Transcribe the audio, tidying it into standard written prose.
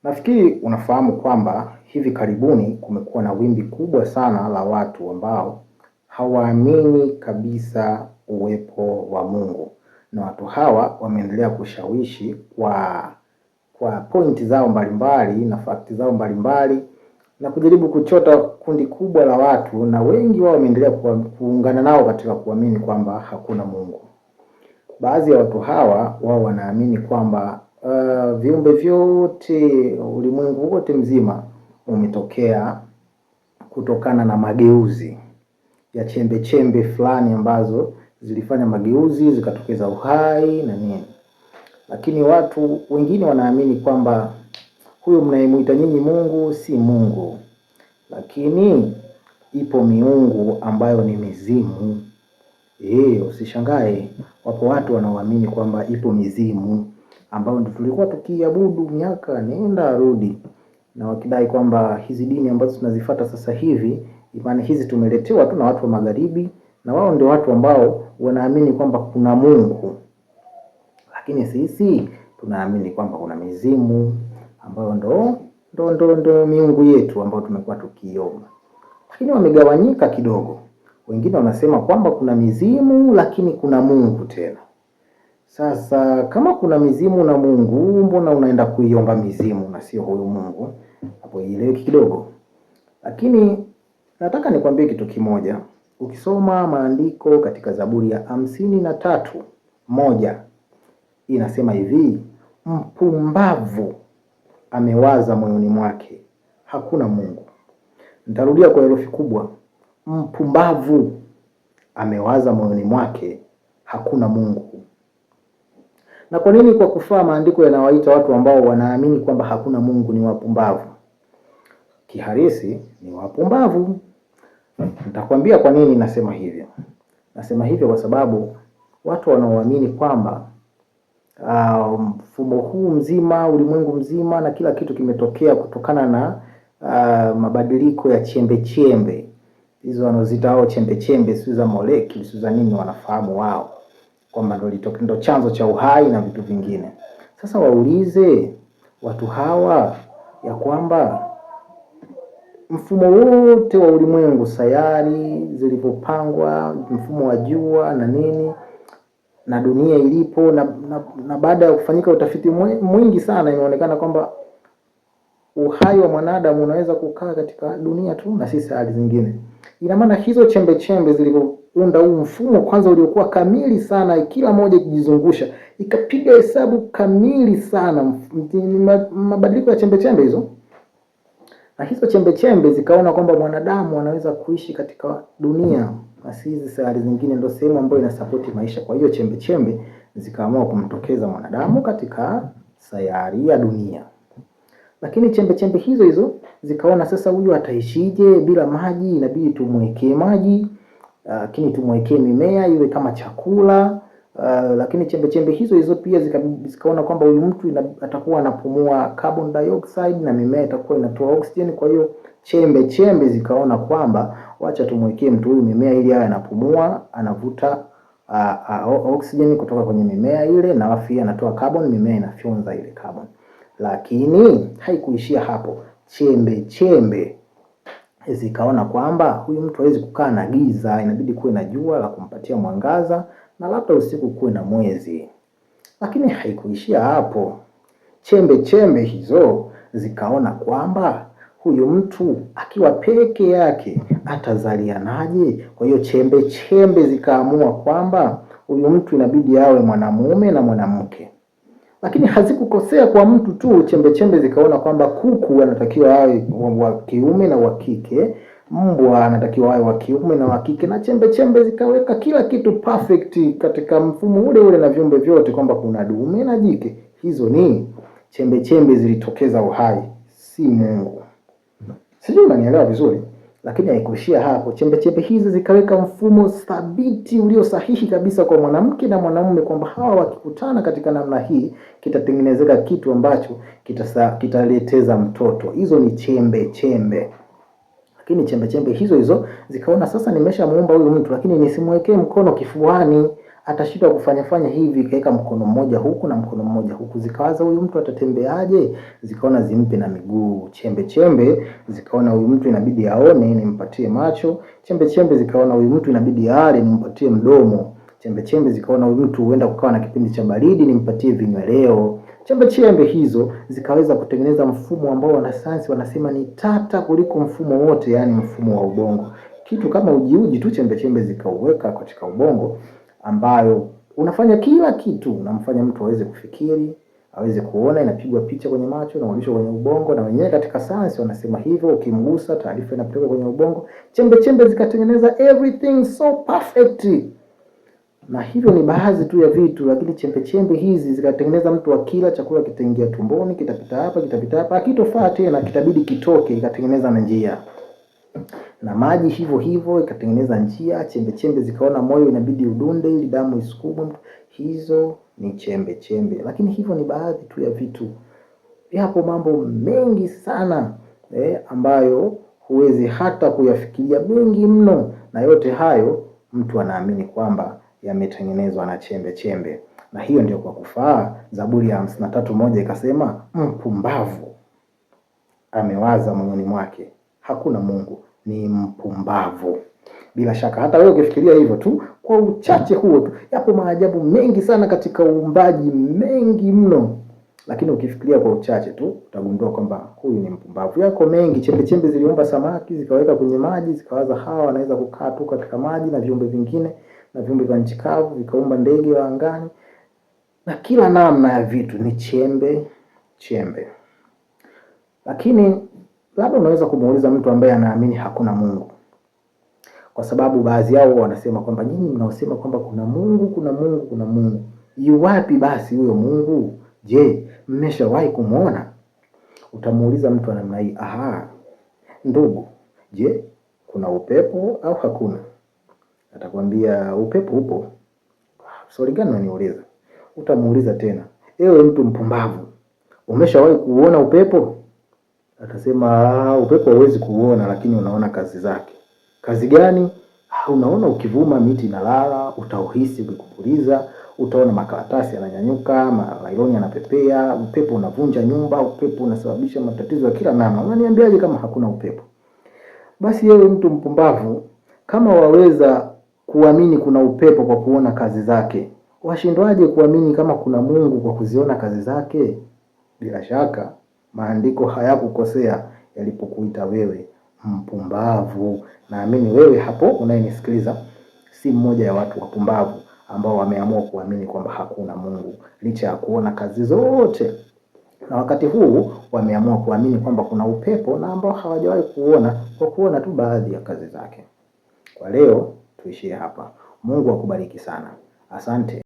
Nafikiri unafahamu kwamba hivi karibuni kumekuwa na wimbi kubwa sana la watu ambao hawaamini kabisa uwepo wa Mungu, na watu hawa wameendelea kushawishi kwa pointi zao mbalimbali na fakti zao mbalimbali na kujaribu kuchota kundi kubwa la watu, na wengi wao wameendelea kuungana nao katika kuamini kwamba hakuna Mungu. Baadhi ya watu hawa wao wanaamini kwamba viumbe vyote, ulimwengu wote mzima umetokea kutokana na mageuzi ya chembe chembe fulani ambazo zilifanya mageuzi zikatokeza uhai na nini. Lakini watu wengine wanaamini kwamba huyo mnayemuita nyinyi Mungu si Mungu, lakini ipo miungu ambayo ni mizimu. Usishangae, wapo watu wanaoamini kwamba ipo mizimu ambayo ndio tulikuwa tukiabudu miaka nenda rudi, na wakidai kwamba hizi dini ambazo tunazifuata sasa hivi, imani hizi tumeletewa tu na watu wa magharibi, na wao ndio watu ambao wanaamini kwamba kuna Mungu. Lakini sisi tunaamini kwamba kuna mizimu ambayo ndo miungu yetu ambayo tumekuwa tukiomba. Lakini wamegawanyika kidogo. Wengine wanasema kwamba kuna mizimu lakini kuna Mungu tena. Sasa kama kuna mizimu na Mungu, mbona unaenda kuiomba mizimu na sio huyo Mungu? Hapo ieleweki kidogo. Lakini nataka nikwambie kitu kimoja. Ukisoma maandiko katika Zaburi ya 53:1 inasema hivi: mpumbavu amewaza moyoni mwake, hakuna Mungu. Nitarudia kwa herufi kubwa. Mpumbavu amewaza moyoni mwake, hakuna Mungu. Na kwa nini kwa kufaa maandiko yanawaita watu ambao wanaamini kwamba hakuna Mungu ni wapumbavu? Kiharisi ni wapumbavu. Nitakwambia kwa nini nasema hivyo. Nasema hivyo kwa sababu watu wanaoamini kwamba mfumo huu mzima, ulimwengu mzima na kila kitu kimetokea kutokana na mabadiliko ya chembe chembe. Hizo wanazita hao chembe chembe, sio za molecule, sio za nini, wanafahamu wao kwamba ndio chanzo cha uhai na vitu vingine. Sasa waulize watu hawa ya kwamba mfumo wote wa ulimwengu, sayari zilipopangwa, mfumo wa jua na nini, na dunia ilipo, na baada ya kufanyika utafiti mwingi sana, imeonekana kwamba uhai wa mwanadamu unaweza kukaa katika dunia tu na si sayari zingine. Ina maana hizo chembe chembe zilizounda huu mfumo kwanza uliokuwa kamili sana, kila moja ikijizungusha, ikapiga hesabu kamili sana mabadiliko ya chembe chembe hizo. Na hizo chembe chembe zikaona kwamba mwanadamu anaweza kuishi katika dunia na si hizi sayari zingine, ndio sehemu ambayo inasapoti maisha. Kwa hiyo chembe chembe zikaamua kumtokeza mwanadamu katika sayari ya dunia. Lakini chembe chembe hizo zikaona sasa huyu ataishije bila maji, inabidi tumwekee maji, lakini tumwekee mimea iwe kama chakula. Lakini chembe chembe hizo pia zikaona kwamba huyu mtu atakuwa anapumua carbon dioxide na mimea itakuwa inatoa oxygen. Kwa hiyo chembe chembe zikaona kwamba wacha tumwekee mtu huyu mimea ili awe anapumua, anavuta oxygen kutoka kwenye mimea ile, na afya anatoa carbon, mimea inafyonza ile carbon. Lakini haikuishia hapo. Chembe chembe zikaona kwamba huyu mtu hawezi kukaa na giza, inabidi kuwe na jua la kumpatia mwangaza, na labda usiku kuwe na mwezi. Lakini haikuishia hapo. Chembe chembe hizo zikaona kwamba huyu mtu akiwa peke yake atazalianaje? Kwa hiyo chembe chembe zikaamua kwamba huyu mtu inabidi awe mwanamume na mwanamke. Lakini hazikukosea kwa mtu tu. Chembe chembe zikaona kwamba kuku anatakiwa awe wa kiume na wa kike, mbwa anatakiwa awe wa kiume na wa kike, na chembe chembe zikaweka kila kitu perfect katika mfumo ule na viumbe vyote kwamba kuna dume na jike. Hizo ni chembe chembe zilitokeza uhai, si Mungu. Sijui unanielewa vizuri. Lakini haikuishia hapo. Chembe chembe hizi zikaweka mfumo thabiti ulio sahihi kabisa kwa mwanamke na mwanamume, kwamba hawa wakikutana katika namna hii kitatengenezeka kitu ambacho kitaleteza mtoto. Hizo ni chembe chembe. Lakini chembe chembe hizo zikaona sasa nimeshamuumba huyu mtu, lakini nisimwekee mkono kifuani, atashindwa kufanya hivi, kaweka mkono mmoja huku na mkono mmoja huku, zikawaza huyu mtu atatembeaje, zikaona zimpe na miguu. Chembe chembe zikaona huyu mtu inabidi aone, nimpatie macho. Chembe chembe zikaona huyu mtu inabidi ale, nimpatie mdomo. Chembe chembe zikaona huyu mtu huenda kukawa na kipindi cha baridi, nimpatie vinyweleo. Chembe chembe hizo zikaweza kutengeneza mfumo ambao wanasayansi wanasema ni tata kuliko mfumo wote, yani mfumo wa ubongo. Kitu kama ujiuji tu chembe chembe zikauweka katika ubongo, ambayo unafanya kila kitu, unamfanya mtu aweze kufikiri, aweze kuona, inapigwa picha kwenye macho na urudishwa kwenye ubongo, na wenyewe katika sayansi wanasema hivyo, ukimgusa taarifa inapelekwa kwenye ubongo. Chembe chembe zikatengeneza everything so perfect. Na hivyo ni baadhi tu ya vitu, lakini chembe chembe hizi zikatengeneza mtu akila chakula kitaingia tumboni, kitapita hapa, akitofaa tena kitabidi kitoke, ikatengeneza na njia. Na maji hivyo hivyo ikatengeneza njia. Chembe chembe zikaona moyo inabidi udunde ili damu isukume. Hizo ni chembe chembe. Lakini hivyo ni baadhi tu ya vitu. Yapo mambo mengi sana ambayo huwezi hata kuyafikiria, mengi mno, na yote hayo mtu anaamini kwamba yametengenezwa na chembe chembe. Na hiyo ndio kwa kufaa Zaburi ya 53:1 ikasema, mpumbavu amewaza moyoni mwake hakuna Mungu, ni mpumbavu. Bila shaka hata wewe ukifikiria hivyo tu, kwa uchache huo tu, yapo maajabu mengi sana katika uumbaji, mengi mno, lakini ukifikiria kwa uchache tu utagundua kwamba huyu ni mpumbavu. Yako mengi. Chembe chembe ziliumba samaki, zikaweka kwenye maji, zikawaza hawa wanaweza kukaa tu katika maji na viumbe vingine na viumbe vya nchi kavu, vikaumba ndege wa angani na kila namna ya vitu. Ni chembe chembe. Lakini labda unaweza kumuuliza mtu ambaye anaamini hakuna Mungu, kwa sababu baadhi yao wanasema kwamba nyinyi mnaosema kwamba kuna Mungu, yu wapi basi huyo Mungu? Je, mmeshawahi kumuona? Utamuuliza mtu wa namna hii, ndugu, je, kuna upepo au hakuna? Atakwambia upepo upo. Swali gani unaniuliza? Utamuuliza tena, ewe mtu mpumbavu, umeshawahi kuona upepo? Atasema upepo hauwezi kuona, lakini unaona kazi zake. Kazi gani? Unaona ukivuma miti inalala, utauhisi ukikupuliza, utaona makaratasi yananyanyuka, malailoni yanapepea, upepo unavunja nyumba, upepo unasababisha matatizo ya kila namna. Unaniambiaje kama hakuna upepo? Basi yewe mtu mpumbavu, kama waweza kuamini kuna upepo kwa kuona kazi zake, washindwaje kuamini kama kuna Mungu kwa kuziona kazi zake? Bila shaka maandiko hayakukosea yalipokuita wewe mpumbavu. Naamini wewe hapo unayenisikiliza si mmoja ya watu wapumbavu ambao wameamua kuamini kwamba hakuna Mungu licha ya kuona kazi zote, na wakati huu wameamua kuamini kwamba kuna upepo na ambao hawajawahi kuona, kwa kuona tu baadhi ya kazi zake. Kwa leo tuishie hapa. Mungu akubariki sana. Asante.